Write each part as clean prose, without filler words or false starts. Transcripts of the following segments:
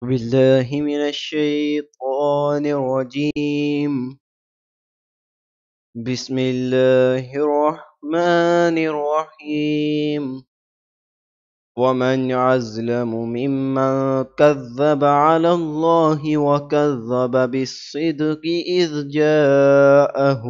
بالله من الشيطان الرجيم. بسم الله الرحمن الرحيم. ومن أظلم ممن كذب على الله وكذب بالصدق إذ جاءه.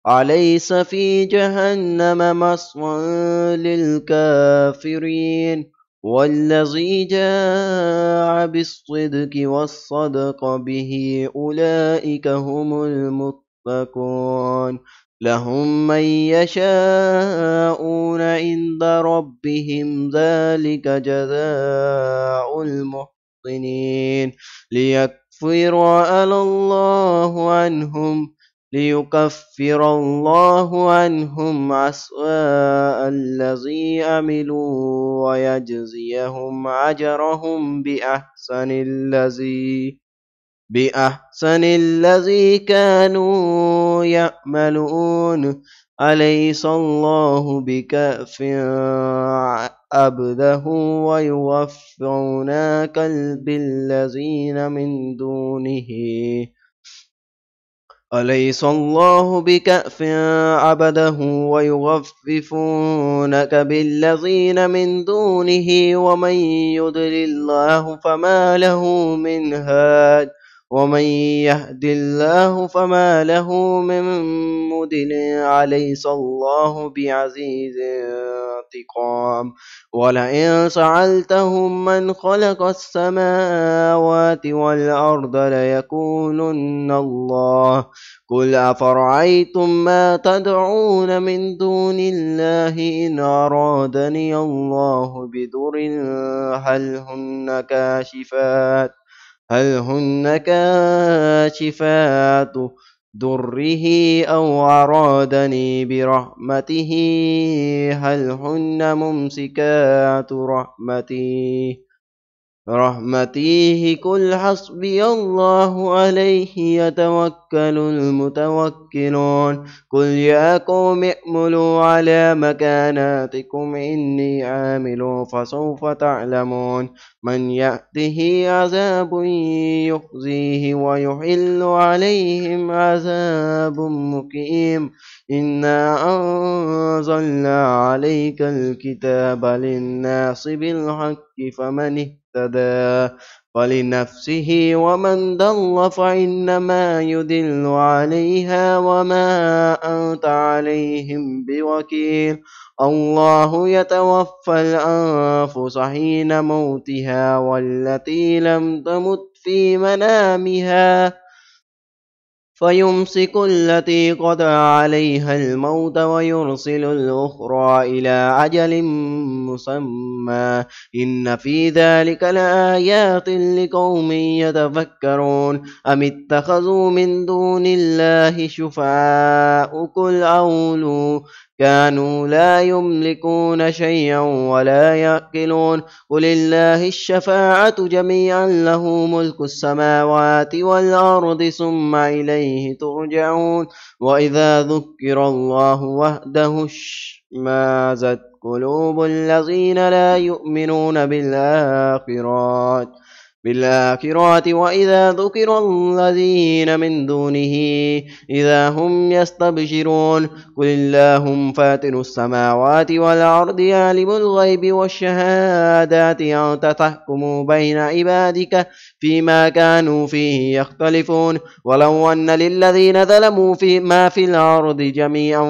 أليس في جهنم مثوى للكافرين والذي جاء بالصدق والصدق به أولئك هم المتقون لهم من يشاءون عند ربهم ذلك جزاء المحسنين ليكفر على الله عنهم ليكفر الله عنهم أسوأ الذي عملوا ويجزيهم أجرهم بأحسن الذي كانوا يعملون. أليس الله بكاف عبده ويوفونك بالذين من دونه أليس الله بكأف عبده ويغففونك بالذين من دونه ومن يضلل الله فما له من هاد ومن يهد الله فما له من مضل. أليس الله بعزيز انتقام ولئن سألتهم من خلق السماوات والأرض ليقولن الله قل أفرأيتم ما تدعون من دون الله إن أرادني الله بدر هل هن كاشفات ضره أو أرادني برحمته هل هن ممسكات رحمته قل حسبي الله عليه يتوكل المتوكلون قل يا قوم اعملوا على مكاناتكم إني عامل فسوف تعلمون من يأته عذاب يخزيه ويحل عليهم عذاب مقيم. إنا أنزلنا عليك الكتاب للناس بالحق فمن اهتدى فلنفسه ومن ضل فإنما يضل عليها وما أنت عليهم بوكيل. الله يتوفى الأنفس حين موتها والتي لم تمت في منامها فيمسك التي قضى عليها الموت ويرسل الأخرى إلى أجل مسمى إن في ذلك لآيات لقوم يتفكرون. أم اتخذوا من دون الله شفعاء قل أولوا كانوا لا يملكون شيئا ولا يعقلون قل الله الشفاعة جميعا له ملك السماوات والأرض ثم إليه ترجعون. وإذا ذكر الله وحده اشمأزت قلوب الذين لا يؤمنون بالآخرة وإذا ذكر الذين من دونه إذا هم يستبشرون قل اللهم فاتر السماوات والأرض عالم الغيب والشهادات أنت تحكم بين عبادك فيما كانوا فيه يختلفون ولو أن للذين ظلموا ما في الأرض جميعا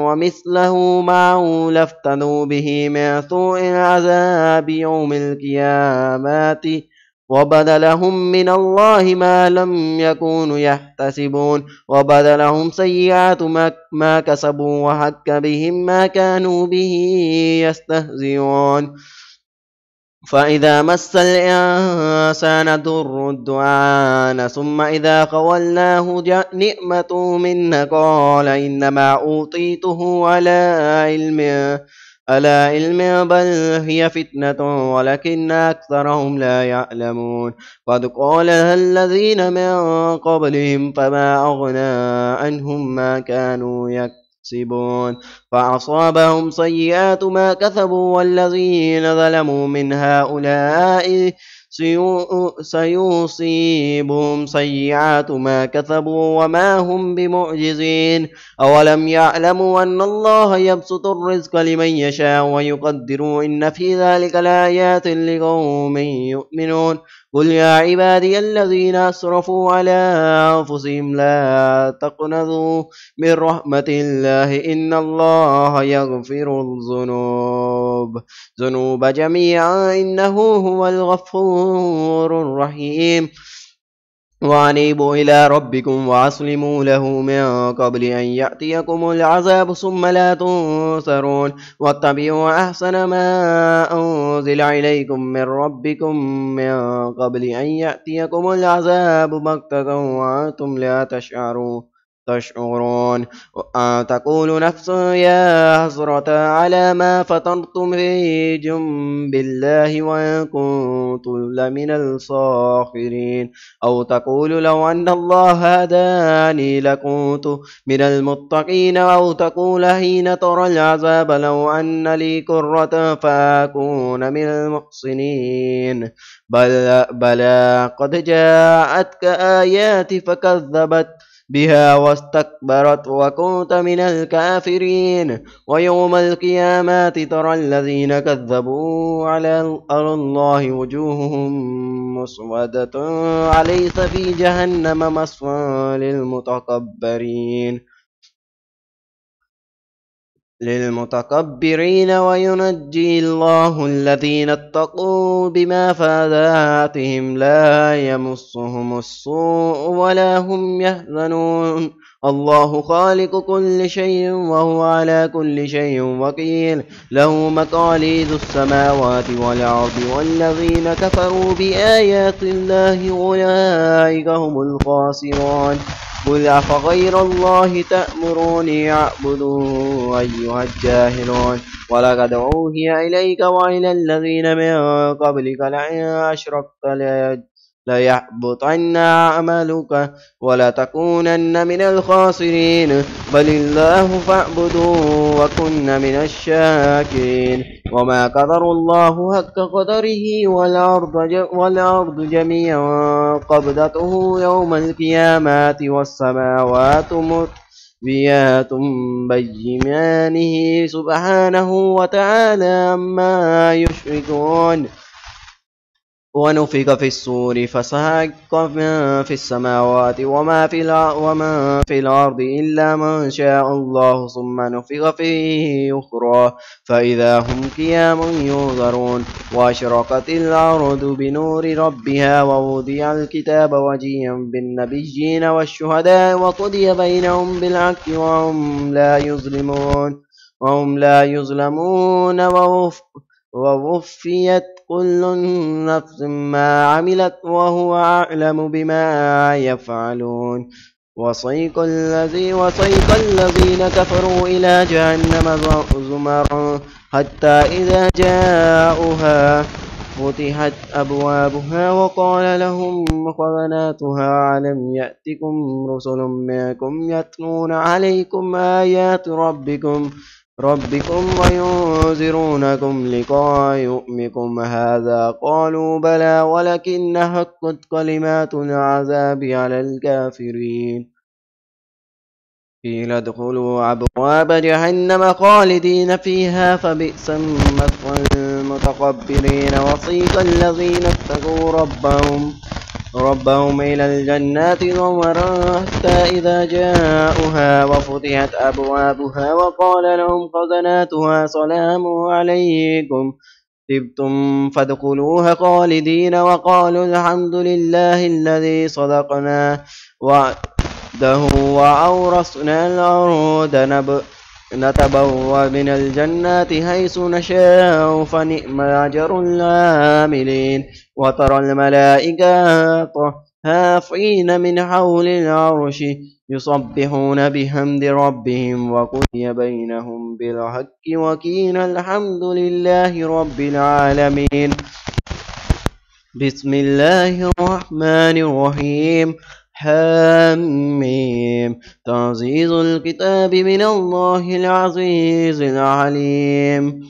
ومثله معه لافتدوا به من سوء العذاب يوم القيامة وبدلهم من الله ما لم يكونوا يحتسبون وبدلهم سيئات ما كسبوا وحق بهم ما كانوا به يستهزئون. فإذا مس الإنسان ضر دعانا ثم إذا خولناه نعمة منا قال إنما أوتيته على علم بل هي فتنة ولكن أكثرهم لا يعلمون. قد قالها الذين من قبلهم فما أغنى عنهم ما كانوا يكسبون فأصابهم سيئات ما كسبوا والذين ظلموا من هؤلاء سيصيبهم سيئات ما كسبوا وما هم بمعجزين أولم يعلموا أن الله يبسط الرزق لمن يشاء ويقدر إن في ذلك لآيات لقوم يؤمنون قل يا عبادي الذين أسرفوا على أنفسهم لا تقنطوا من رحمة الله إن الله يغفر الذنوب جميعا إنه هو الغفور الرحيم وأنيبوا إلى ربكم وأسلموا له من قبل أن يأتيكم العذاب ثم لا تنصرون واتبعوا أحسن ما أنزل إليكم من ربكم من قبل أن يأتيكم العذاب بغتة وأنتم لا تشعرون تقول نفس يا حسرة على ما فطرتم في جنب الله وإن كنت لمن الصاخرين أو تقول لو أن الله هداني لكنت من المتقين أو تقول حين ترى العذاب لو أن لي كرة فأكون من المحسنين بلى قد جاءتك آياتي فكذبت بها واستكبرت وكنت من الكافرين ويوم القيامة ترى الذين كذبوا على الله وجوههم مسودة أليس في جهنم مثوى للمتكبرين وينجي الله الذين اتقوا بمفازاتهم لا يمسهم السوء ولا هم يحزنون الله خالق كل شيء وهو على كل شيء وكيل له مقاليد السماوات والأرض والذين كفروا بآيات الله أولئك هم الخاسرون قل أفغير الله تأمروني أعبدوا أيها الجاهلون ولقد أوحي إليك وإلى الذين من قبلك لئن أشركت ليحبطن عملك ولتكونن من الخاسرين بل الله فاعبدوا وكن من الشاكرين وما قدر الله حق قدره والأرض جميعا قبضته يوم القيامة والسماوات مطويات بيمانه سبحانه وتعالى عما يشركون ونفخ في الصور فصعق من في السماوات وما في الأرض إلا من شاء الله ثم نفخ فيه أخرى فإذا هم قيام ينظرون وأشرقت الأرض بنور ربها ووضع الكتاب وجيء بالنبيين والشهداء وقضي بينهم بالحق وهم لا يظلمون ووفيت كل نفس ما عملت وهو أعلم بما يفعلون وسيق الذين كفروا إلى جهنم زمرا حتى إذا جاءوها فتحت أبوابها وقال لهم خزناتها ألم يأتكم رسل منكم يتلون عليكم آيات ربكم وينذرونكم لقاء يومكم هذا قالوا بلى ولكن حقت كلمات العذاب على الكافرين قيل ادخلوا أبواب جهنم خالدين فيها فبئس مثوى المتكبرين وسيق الذين اتقوا ربهم إلى الجنات زمرا حتى إذا جاءوها وفتحت أبوابها وقال لهم خزناتها سلام عليكم طبتم فادخلوها خالدين وقالوا الحمد لله الذي صدقنا وعده وأورثنا الأرض نتبوأ من الجنات حيث نشاء فنعم أجر العاملين وترى الملائكة حافين من حول العرش يسبحون بحمد ربهم وقضي بينهم بالحق وقيل الحمد لله رب العالمين بسم الله الرحمن الرحيم حميم تنزيل الكتاب من الله العزيز العليم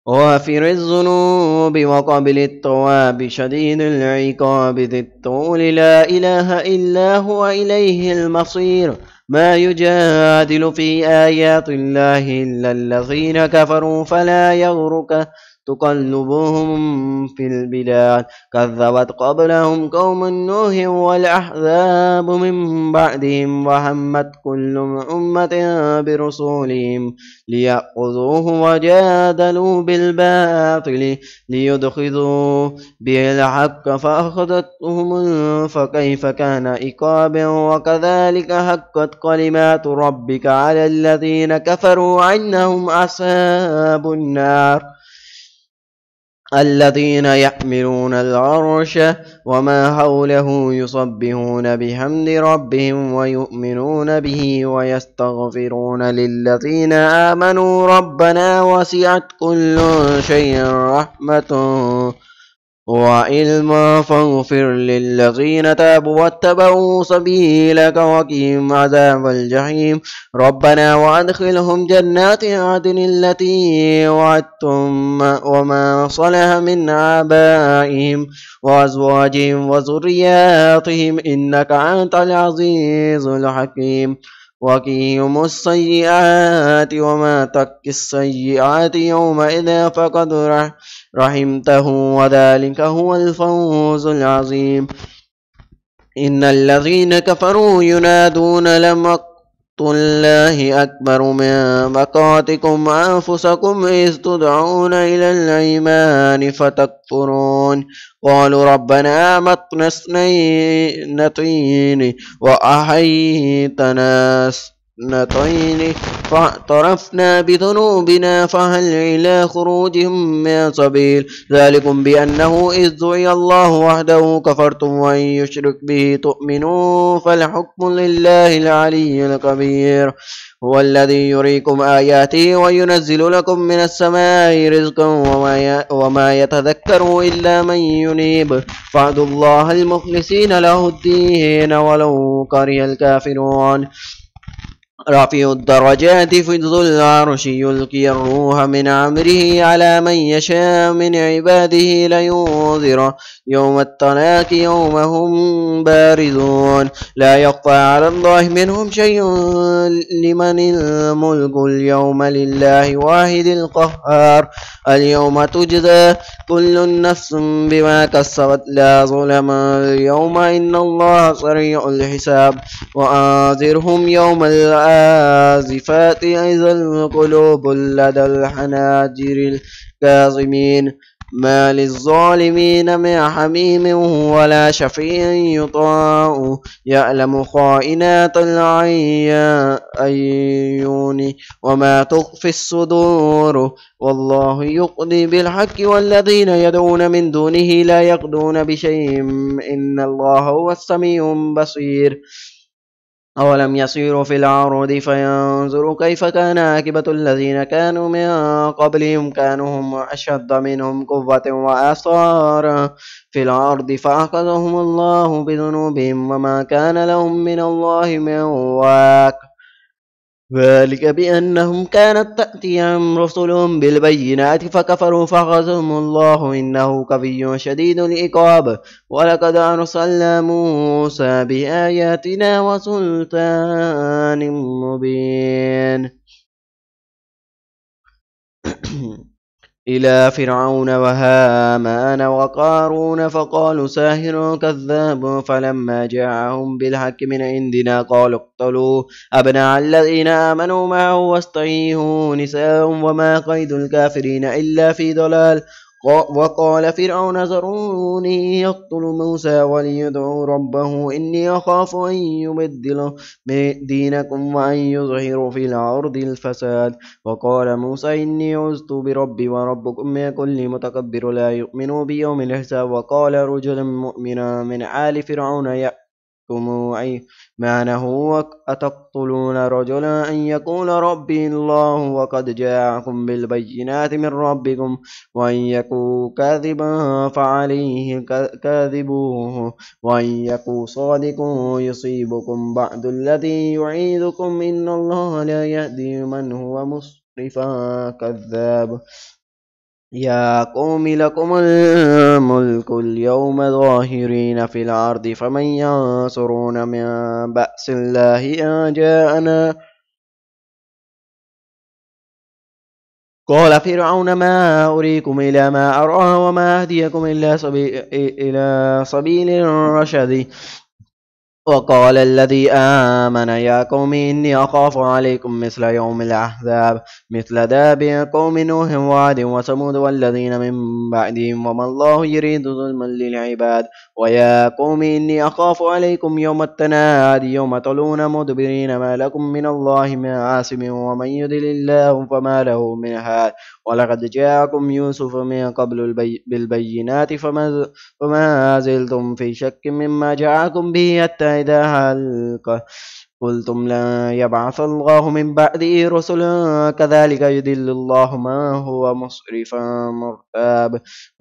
غافر الذنوب وقبل التواب شديد العقاب ذي الطول لا إله إلا هو إليه المصير ما يجادل في آيات الله إلا الذين كفروا فلا يغرك تقلبهم في البلاد كذبت قبلهم قوم نوح والأحزاب من بعدهم وهمت كل أمة برسولهم ليأخذوه وجادلوا بالباطل ليدخذوا به الحق فأخذتهم فكيف كان عقاب وكذلك حقت كلمات ربك على الذين كفروا أنهم أصحاب النار الذين يحملون العرش وما حوله يسبحون بحمد ربهم ويؤمنون به ويستغفرون للذين آمنوا ربنا وسعت كل شيء رحمة وعلما فاغفر للذين تابوا واتبعوا سبيلك وقهم عذاب الجحيم ربنا وأدخلهم جنات عدن التي وعدتم وما صلح من آبائهم وأزواجهم وذرياتهم إنك أنت العزيز الحكيم وقهم السيئات وما تك السيئات يومئذ فقد رحمته وذلك هو الفوز العظيم إن الذين كفروا ينادون لمقت الله أكبر من مقاتكم أنفسكم إذ تدعون إلى الإيمان فتكفرون قالوا ربنا أمتنا اثنتين وأحييتنا اثنتين فاعترفنا بذنوبنا فهل إلى خروج من سبيل ذلكم بأنه إذ دعي الله وحده كفرتم وإن يشرك به تؤمنوا فالحكم لله العلي الكبير هو الذي يريكم آياته وينزل لكم من السماء رزقا وما يتذكر إلا من ينيب فاعبدوا الله المخلصين له الدين ولو كره الكافرون رفيع الدرجات في ذو العرش يلقي الروح من أمره على من يشاء من عباده لينذر يوم التلاق يوم هم بارزون لا يخفى على الله منهم شيء لمن الملك اليوم لله واحد القهار اليوم تجزى كل نفس بما كسبت لا ظلم اليوم إن الله سريع الحساب وأنذرهم يوم الآزفات إذا القلوب لدى الحناجر الكاظمين ما للظالمين من حميم ولا شفيع يطاع يعلم خائنات الأعين وما تخفي الصدور والله يقضي بالحق والذين يدعون من دونه لا يقضون بشيء إن الله هو السميع البصير أولم يسيروا في الأرض فينظروا كيف كان عاقبة الذين كانوا من قبلهم كانوا هم أشد منهم قوة وآثارا في الأرض فأخذهم الله بذنوبهم وما كان لهم من الله من واق ذلك بأنهم كانت تأتيهم رسلهم بالبينات فكفروا فأخذهم الله إنه قوي شديد العقاب ولقد أرسلنا موسى بآياتنا وسلطان مبين إلى فرعون وهامان وقارون فقالوا ساحر كذاب فلما جاءهم بالحق من عندنا قالوا اقتلوا أبناء الذين آمنوا معه واستحيوا نساءهم وما قيد الكافرين إلا في ضلال وقال فرعون ذروني يقتل موسى وليدعو ربه إني أخاف أن يبدل دينكم وأن يظهر في الأرض الفساد وقال موسى إني عزت بربي وربكم من كل متكبر لا يؤمن بيوم الحساب وقال رجل مؤمن من آل فرعون أيمانه أتقتلون رجلا أن يقول ربي الله وقد جاءكم بالبينات من ربكم وأن يكون كاذبا فعليه كاذبوه وأن يكون صادق يصيبكم بعد الذي يعيدكم إن الله لا يهدي من هو مسرفا كذاب يا قوم لكم الملك اليوم ظاهرين في الأرض فمن ينصرون من بأس الله إن جاءنا قال فرعون ما أريكم إلى ما أرى وما أهديكم إلى سبيل الرشد وقال الذي آمن يا قوم إني أخاف عليكم مثل يوم الأحزاب مثل داب قوم نوح وعاد وثمود والذين من بعدهم وما الله يريد ظلما للعباد ويا قوم إني أخاف عليكم يوم التناد يوم تلون مدبرين ما لكم من الله من عاصم ومن يضلل الله فما له من هاد ولقد جاءكم يوسف من قبل بالبينات فما زلتم في شك مما جاءكم به حتى إذا قلتم لا يبعث الله من بعده رسلا كذلك يدل الله ما هو مسرفا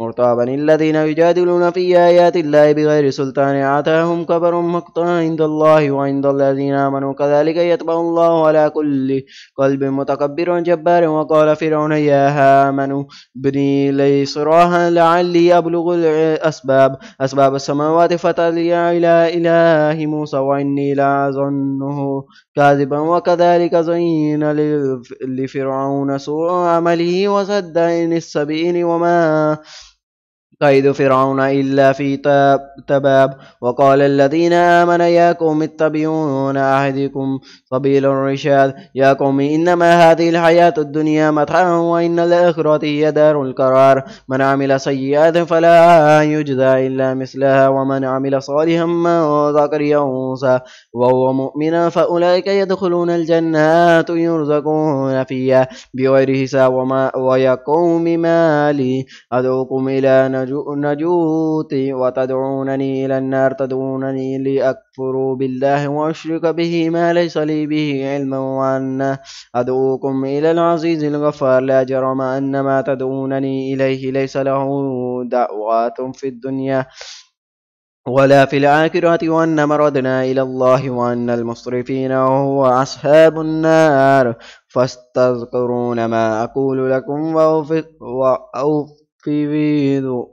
مرتابا الذين يجادلون في آيات الله بغير سلطان آتاهم كبر مقتا عند الله وعند الذين آمنوا كذلك يطبع الله على كل قلب متكبر جبار وقال فرعون يا هامان ابني لي صراحا لعلي أبلغ أسباب السماوات فأطلع إلى إله موسى وإني لأظنه كاذبا وكذلك زين لفرعون سوء عمله وصد عن السبيل وما كيد فرعون إلا في تباب وقال الذين آمنوا يا قوم اتبعون أهدكم سبيل الرشاد يا قوم إنما هذه الحياة الدنيا متاع وإن الآخرة هي دار القرار من عمل سيئات فلا يجزى إلا مثلها ومن عمل صالحا من ذكر أو أنثى وهو مؤمن فأولئك يدخلون الجنات يرزقون فيها بغير حساب ويا قوم ما لي أدعوكم إلى نجوت وتدعونني إلى النار تدعونني لأكفر بالله وأشرك به ما ليس لي به علم وأن أدعوكم إلى العزيز الغفار لا جرم أن ما تدعونني إليه ليس له دعوات في الدنيا ولا في الآخرة وأن مردنا إلى الله وأن المسرفين هو أصحاب النار فاستذكرون ما أقول لكم وأوفوا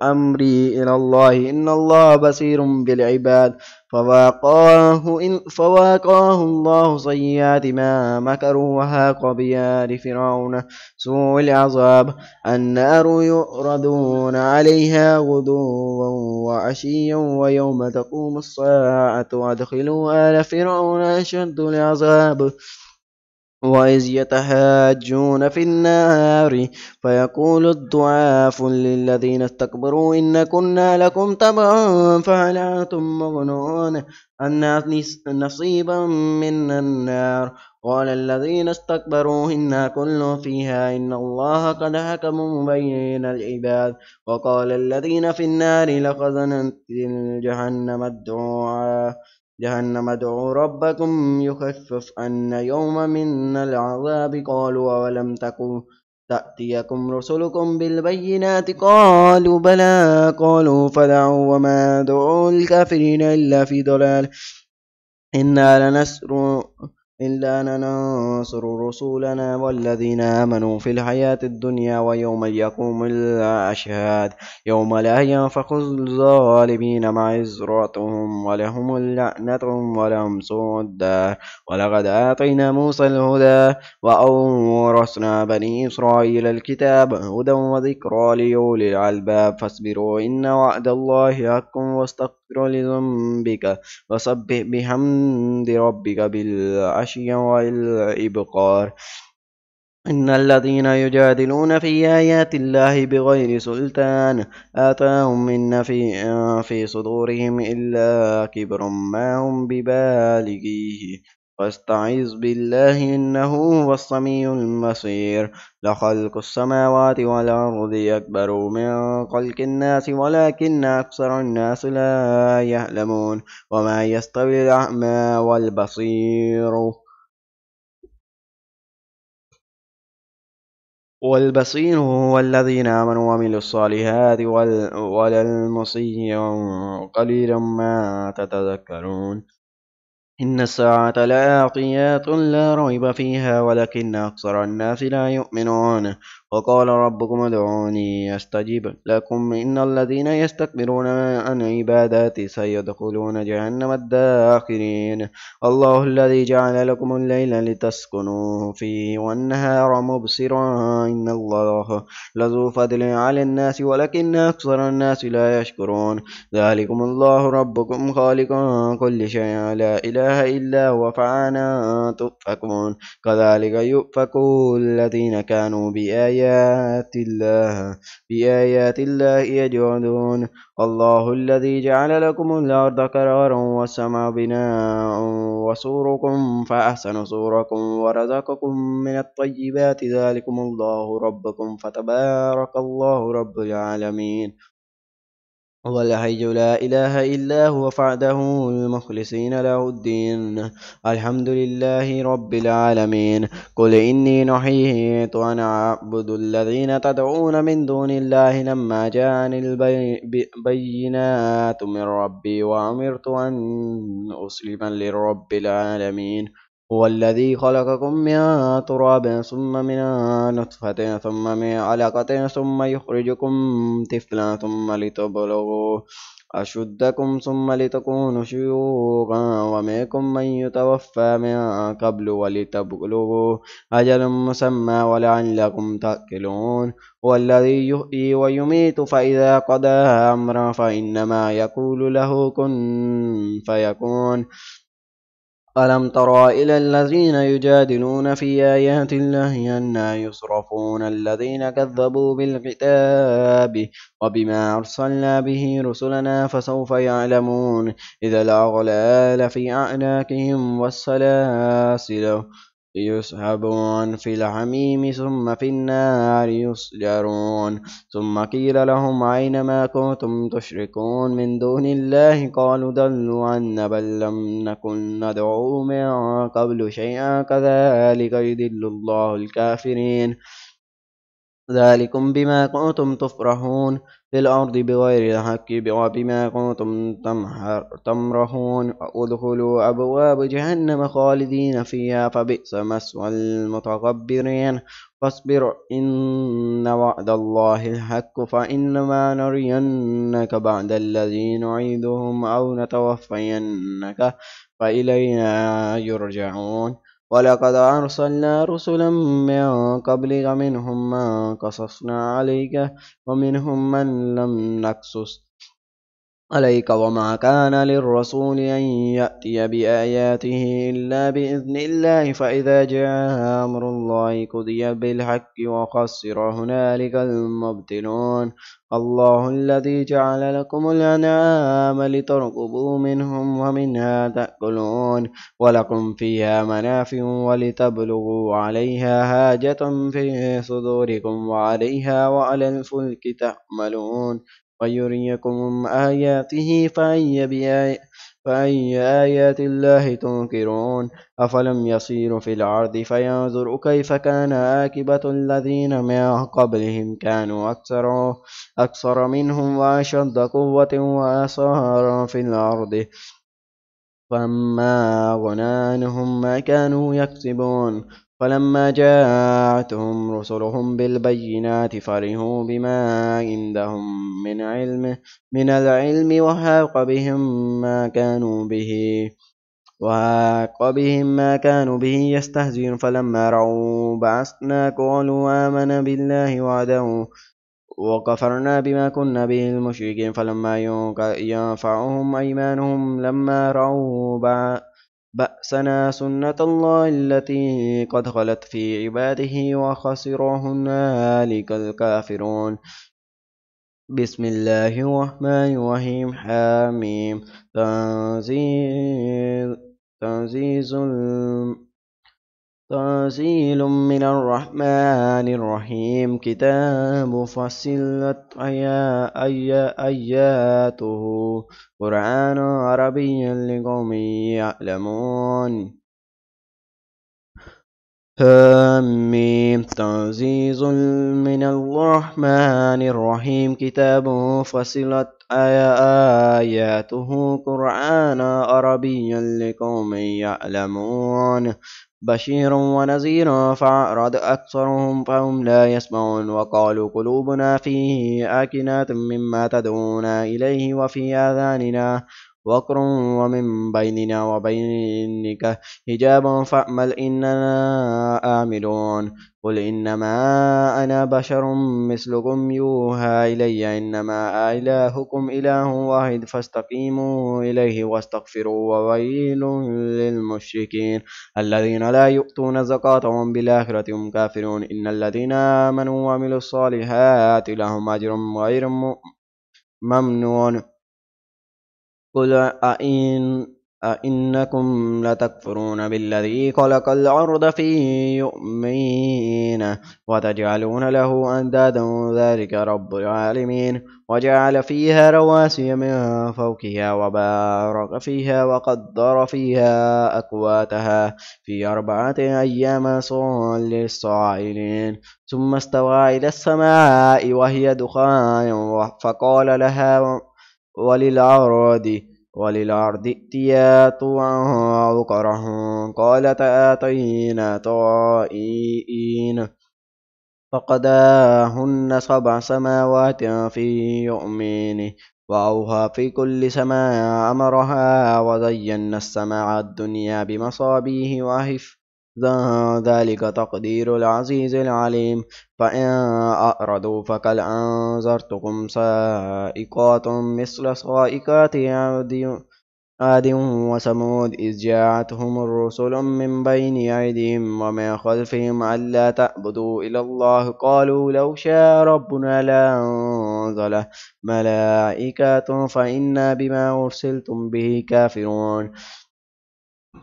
أمري إلى الله إن الله بصير بالعباد فواقاه الله سيئات ما مكروا وهاق بآل فرعون سوء العذاب النار يعرضون عليها غدوا وعشيا ويوم تقوم الساعة وادخلوا آل فرعون أشد العذاب وإذ يتحاجون في النار فيقول الضعاف للذين استكبروا إن كنا لكم تبعا فهل أنتم مغنون عنا نصيبا من النار قال الذين استكبروا إنا كل فيها إن الله قد حكم بين العباد وقال الذين في النار لخزنة جهنم ادعوا ربكم يخفف عنا يوما من العذاب قالوا أولم تكن تأتيكم رسلكم بالبينات قالوا بلى قالوا فدعوا وما دعوا الكافرين إلا في ضلال إنا لننصر رسولنا والذين آمنوا في الحياة الدنيا ويوم يقوم الأشهاد يوم لا ينفع الظالمين معذرتهم ولهم اللعنة ولهم سوء الدار ولقد آتينا موسى الهدى وأورثنا بني إسرائيل الكتاب هدى وذكرى لأولي الألباب فاصبروا إن وعد الله حق واستغفر لذنبك وسبح بحمد ربك بالعشي والإبكار إن الذين يجادلون في آيات الله بغير سلطان آتاهم إن في صدورهم إلا كبر ما هم ببالغيه فاستعذ بالله إنه هو السميع البصير لخلق السماوات والأرض أكبر من خلق الناس ولكن أكثر الناس لا يعلمون وما يستوي الأعمى والبصير هو الذين آمنوا وعملوا الصالحات ولا المصير قليلا ما تتذكرون إن الساعة لآتية لا ريب فيها ولكن أكثر الناس لا يؤمنون وقال ربكم ادعوني أستجب لكم إن الذين يستكبرون عن عبادتي سيدخلون جهنم الداخرين الله الذي جعل لكم الليل لتسكنوا فيه والنهار مبصرا إن الله لذو فضل على الناس ولكن أكثر الناس لا يشكرون ذلكم الله ربكم خالق كل شيء لا إله إلا هو فأنا تؤفكون كذلك يؤفك الذين كانوا بآيات الله يجحدون الله الذي جعل لكم الأرض قرارا والسماء بناء وصوركم فأحسن صوركم ورزقكم من الطيبات ذلكم الله ربكم فتبارك الله رب العالمين هو الحي لا إله إلا هو فاعبده المخلصين له الدين الحمد لله رب العالمين قل إني نحيت أن أعبد الذين تدعون من دون الله لما جاءني البينات من ربي وأمرت أن أسلم لرب العالمين هو الذي خلقكم من تراب ثم من نطفة ثم من علقة ثم يخرجكم طفلا ثم لتبلغوا أشدكم ثم لتكونوا شيوخا ومنكم من يتوفى من قبل ولتبلغوا أجل مسمى ولعلكم تأكلون هو الذي يحيي ويميت فإذا قضى أمرا فإنما يقول له كن فيكون ألم تر إلى الذين يجادلون في آيات الله أنى يصرفون الذين كذبوا بالكتاب وبما أرسلنا به رسلنا فسوف يعلمون إذا الأغلال في أعناقهم والسلاسل يسحبون في الحميم ثم في النار يسجرون ثم قيل لهم أين ما كنتم تشركون من دون الله قالوا ضلوا عنا بل لم نكن ندعو من قبل شيئا كذلك يضل الله الكافرين ذلكم بما كنتم تفرحون في الأرض بغير الحق وبما كنتم تمرحون ادخلوا أبواب جهنم خالدين فيها فبئس مثوى المتكبرين فاصبر إن وعد الله الحق فإنما نرينك بعد الذي نعيدهم أو نتوفينك فإلينا يرجعون ولقد أرسلنا رسلا من قبلك منهم من قصصنا عليك ومنهم من لم نقصص عليك وما كان للرسول أن يأتي بآياته إلا بإذن الله فإذا جاء أمر الله قضي بالحق وخسر هنالك المبتلون الله الذي جعل لكم الأنعام لتركبوا منهم ومنها تأكلون ولكم فيها منافع ولتبلغوا عليها حاجة في صدوركم وعليها وعلى الفلك تحملون ويريكم آياته فأي آيات الله تنكرون أفلم يسيروا في الأرض فينظروا كيف كان عاقبة الذين من قبلهم كانوا أكثر منهم وأشد قوة وآثارا في الأرض فما أغنى عنهم ما كانوا يكسبون فلما جاءتهم رسلهم بالبينات فرحوا بما عندهم من العلم وحاق بهم ما كانوا به يستهزئون فلما رأوا بأسنا قالوا آمنا بالله وحده وكفرنا بما كنا به المشركين فلما ينفعهم أيمانهم لما رأوا بأسنا سنة الله التي قد خلت في عباده وخسر هنالك الكافرون بسم الله الرحمن الرحيم حميم تنزيل تنزيل من الرحمن الرحيم كتاب فصلت آياته قرآن عربي لقوم يعلمون حميم تنزيل من الرحمن الرحيم كتاب فصلت آياته قرآنا عربيا لقوم يعلمون بشيرا ونذيرا فأعرض أكثرهم فهم لا يسمعون وقالوا قلوبنا في آكنة مما تدعونا إليه وفي آذاننا وقر ومن بيننا وبينك حجاب فاعمل إننا آملون قل إنما أنا بشر مثلكم يوحى إلي إنما إلهكم إله واحد فاستقيموا إليه واستغفروا وويل للمشركين الذين لا يؤتون الزكاة وهم بالآخرة هم كافرون إن الذين آمنوا وعملوا الصالحات لهم أجر غير ممنون قل أئنكم لتكفرون بالذي خلق الأرض في يومين وتجعلون له أندادا ذلك رب العالمين وجعل فيها رواسي من فوقها وبارك فيها وقدر فيها أقواتها في 4 أيام للصائلين ثم استوى إلى السماء وهي دخان فقال لها وللأرض ائتيا طوعا أو كرها قالتا أتينا طائعين فقضاهن 7 سماوات في يومين وأوحى في كل سماء أمرها وزينا السماء الدنيا بمصابيح وحفظا ذلك تقدير العزيز العليم فإن أعرضوا فقل أنذرتكم صاعقات مثل صاعقات عاد وثمود إذ جاءتهم الرسل من بين أيديهم ومن خلفهم ألا تعبدوا إلا الله قالوا لو شاء ربنا لأنزل ملائكة فإنا بما أرسلتم به كافرون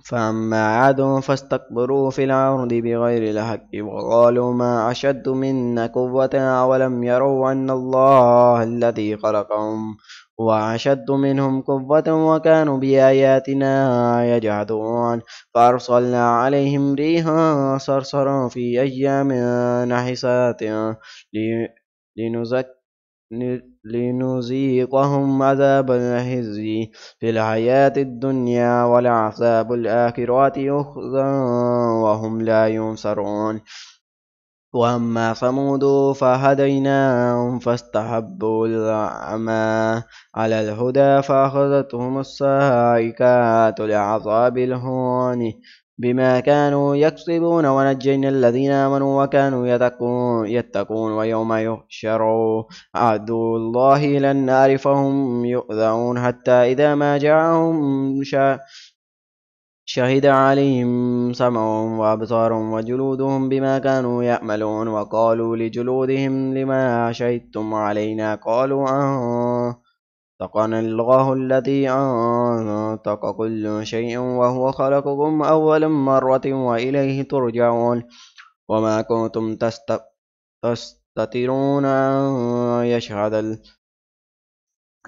فأما عاد فاستكبروا في الأرض بغير الحق وقالوا ما أشد منا قوة أولم يروا أن الله الذي خلقهم وأشد منهم قوة وكانوا بآياتنا يجحدون فأرسلنا عليهم ريحا صرصرا في أيام نحسات لنزك لنذيقهم عذاب الخزي في الحياة الدنيا ولعذاب الآخرة أخزى وهم لا ينصرون وأما ثمود فهديناهم فاستحبوا الأعمى على الهدى فأخذتهم الصاعقة لعذاب الهون بما كانوا يكسبون ونجينا الذين آمنوا وكانوا يتقون ويوم يحشروا عدو الله إلى النار فهم يؤذون حتى إذا ما جاءهم شهد عليهم سمعهم وأبصارهم وجلودهم بما كانوا يعملون وقالوا لجلودهم لما شهدتم علينا قالوا أنطقنا الله الذي أنطق كل شيء وهو خلقكم أول مرة وإليه ترجعون وما كنتم تستترون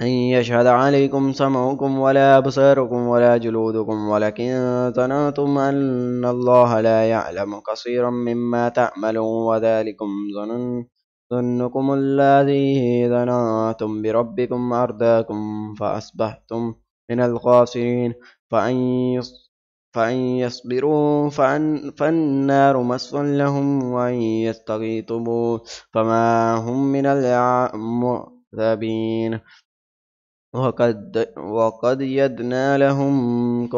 أن يشهد عليكم سمعكم ولا أبصاركم ولا جلودكم ولكن ظننتم أن الله لا يعلم كثيرا مما تعملون وذلكم ظنكم الذي ظننتم بربكم أرداكم فأصبحتم من الخاسرين فإن يصبروا فالنار مثوى لهم وإن يستغيثوا فما هم من المعذبين وقد يدنا لهم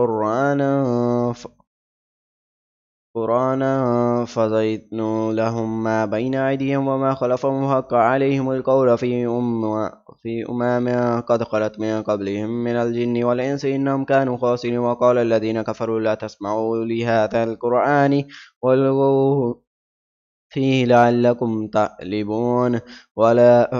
قرانا فزيتنا لهم ما بين أيديهم وما خلفهم حق عليهم القول في أمم قد خلت من قبلهم من الجن والإنس إنهم كانوا خاسرين وقال الذين كفروا لا تسمعوا لهذا القرآن والغوا فيه لعلكم تغلبون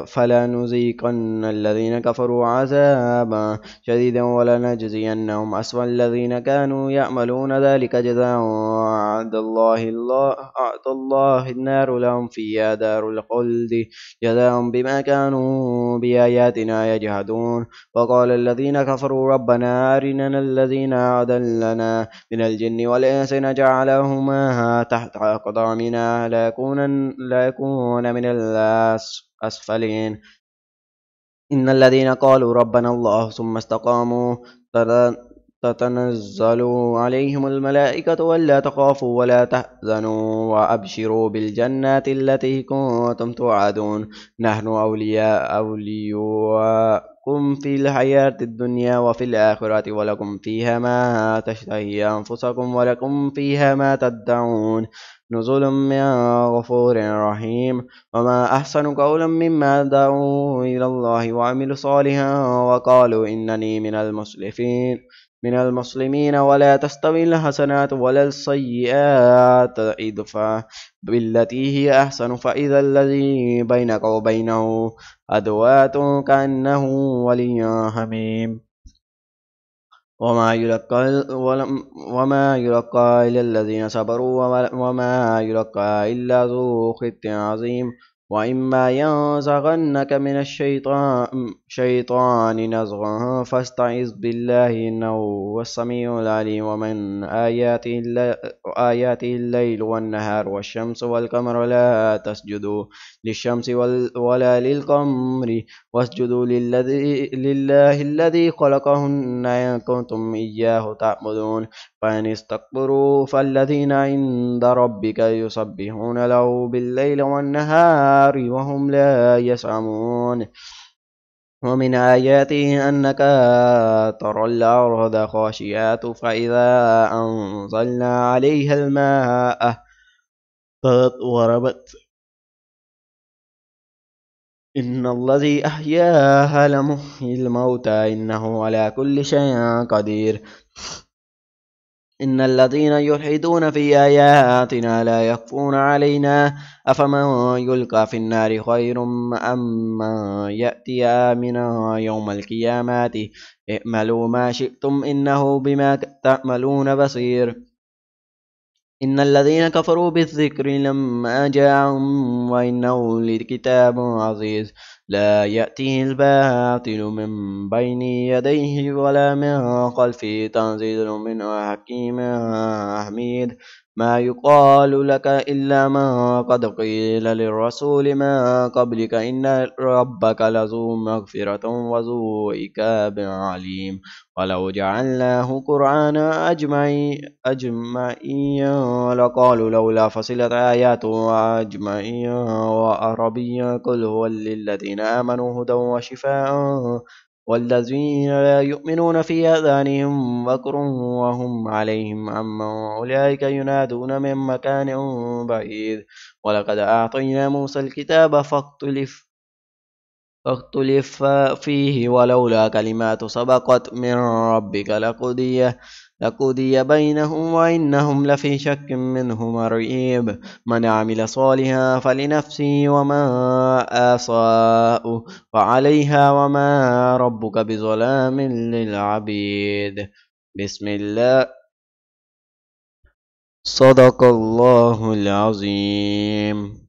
فلنذيقن الذين كفروا عذابا شديدا ولنجزينهم أسوأ الذين كانوا يعملون ذلك جزاء أعد الله النار لهم فيها دار الخلد جزاء بما كانوا بآياتنا يجحدون وقال الذين كفروا ربنا أرنا الذين أضلنا من الجن والإنس نجعلهما تحت أقدامنا لا يكون من الأسفلين إن الذين قالوا ربنا الله ثم استقاموا تتنزل عليهم الملائكة ولا تخافوا ولا تحزنوا وأبشروا بالجنات التي كنتم توعدون نحن أولياؤكم في الحياة الدنيا وفي الآخرة ولكم فيها ما تشتهي أنفسكم ولكم فيها ما تدعون نزل من غفور رحيم وما أحسن قولا مما دعوا إلى الله وعملوا صالحا وقالوا إنني من المسلمين ولا تستوي الحسنات ولا السيئات ادفع بالتي هي أحسن فإذا الذي بينك وبينه عداوة كأنه ولي حميم وما يلقى إلا الذين صبروا وما يلقى إلا ذو خط عظيم وإما ينزغنك من شيطان نزغ فاستعذ بالله إنه هو السميع العليم ومن آياته الليل والنهار والشمس والقمر لا تسجدوا للشمس ولا للقمر واسجدوا لله الذي خلقهن إن كنتم إياه تعبدون فإن استكبروا فالذين عند ربك يسبحون له بالليل والنهار وهم لا يسأمون ومن آياته أنك ترى الأرض خاشعة فإذا أنزلنا عليها الماء اهتزت وربت إن الذي أحياها لمحيي الموتى إنه على كل شيء قدير إن الذين يلحدون في آياتنا لا يخفون علينا أفمن يلقى في النار خير أم من يأتي آمنا يوم القيامة اعملوا ما شئتم إنه بما تعملون بصير إن الذين كفروا بالذكر لما جاءهم وإنه لكتاب عزيز لا يأتيه الباطل من بين يديه ولا من خلفه تنزيل من حكيم حميد ما يقال لك إلا ما قد قيل للرسول ما قبلك إن ربك لذو مغفرة وذو عقاب عليم ولو جعلناه قرآنا أجمعيا لقالوا لولا فصلت آياته أجمعيا وعربيا قل هو للذين آمنوا هدى وشفاء والذين لا يؤمنون في آذانهم وقر وهم عليهم عما أولئك ينادون من مكان بعيد ولقد أعطينا موسى الكتاب فاختلف فيه ولولا كلمات سبقت من ربك لقضي بينهم وإنهم لفي شك منه مريب من عمل صالحا فلنفسه وما أساء فعليها وما ربك بظلام للعبيد بسم الله صدق الله العظيم.